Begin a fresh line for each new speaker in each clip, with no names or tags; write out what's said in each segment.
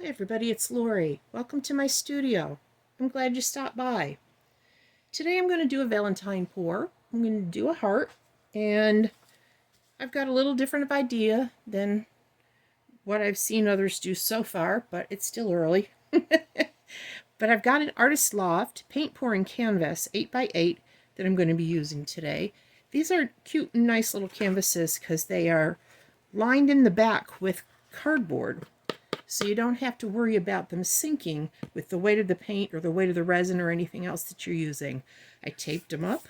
Hi everybody, it's Lori. Welcome to my studio. I'm glad you stopped by. Today I'm going to do a Valentine pour. I'm going to do a heart, and I've got a little different of idea than what I've seen others do so far, but it's still early. But I've got an Artist Loft paint pouring canvas 8x8 that I'm going to be using today. These are cute and nice little canvases because they are lined in the back with cardboard, so you don't have to worry about them sinking with the weight of the paint or the weight of the resin or anything else that you're using. I taped them up,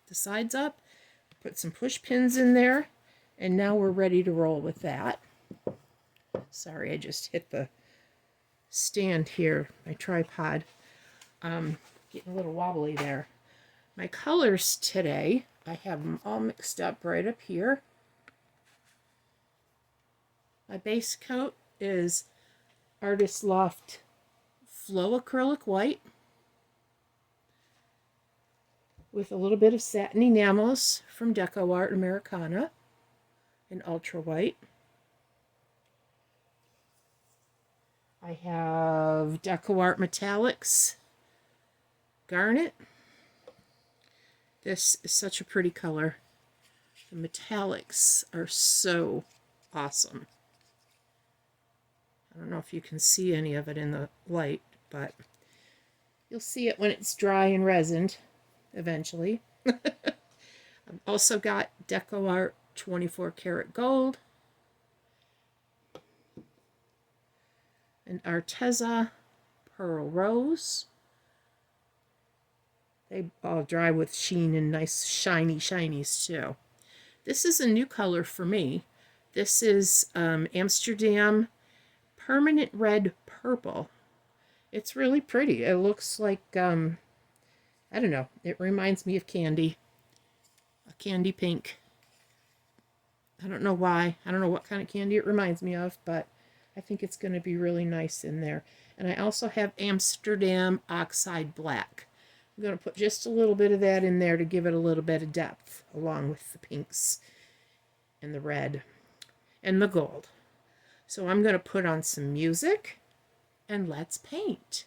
the sides up, put some push pins in there, and now we're ready to roll with that. Sorry, I just hit the stand here, my tripod. Getting a little wobbly there. My colors today, I have them all mixed up right up here. My base coat is Artist Loft Flow Acrylic White with a little bit of satin enamels from DecoArt Americana in Ultra White. I have DecoArt Metallics Garnet. This is such a pretty color. The metallics are so awesome. I don't know if you can see any of it in the light, but you'll see it when it's dry and resined eventually. I've also got DecoArt 24 karat gold and Arteza pearl rose. They all dry with sheen and nice shiny shinies too. This is a new color for me. This is Amsterdam permanent red purple. It's really pretty. It looks like I don't know, it reminds me of candy, a candy pink. I don't know why, I don't know what kind of candy it reminds me of, but I think it's going to be really nice in there. And I also have Amsterdam oxide black. I'm going to put just a little bit of that in there to give it a little bit of depth, along with the pinks and the red and the gold. So I'm going to put on some music and let's paint.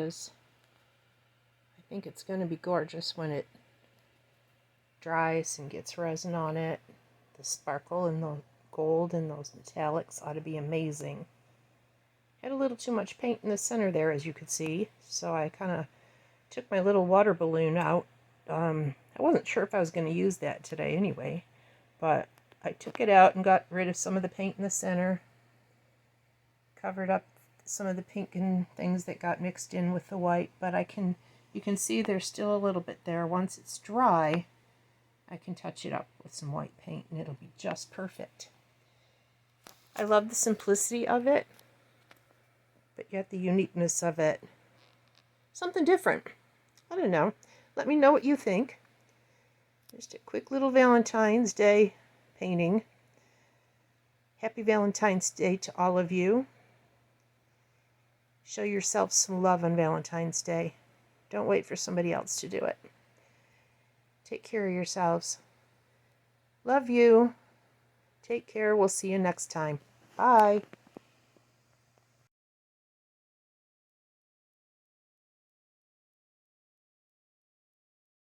because I think it's going to be gorgeous when it dries and gets resin on it. The sparkle and the gold and those metallics ought to be amazing. Had a little too much paint in the center there, as you could see, so I kind of took my little water balloon out. I wasn't sure if I was going to use that today anyway, but I took it out and got rid of some of the paint in the center, covered up some of the pink and things that got mixed in with the white, but you can see there's still a little bit there. Once it's dry, I can touch it up with some white paint and it'll be just perfect. I love the simplicity of it, but yet the uniqueness of it. Something different. I don't know. Let me know what you think. Just a quick little Valentine's Day painting. Happy Valentine's Day to all of you. Show yourself some love on Valentine's Day. Don't wait for somebody else to do it. Take care of yourselves. Love you. Take care. We'll see you next time. Bye.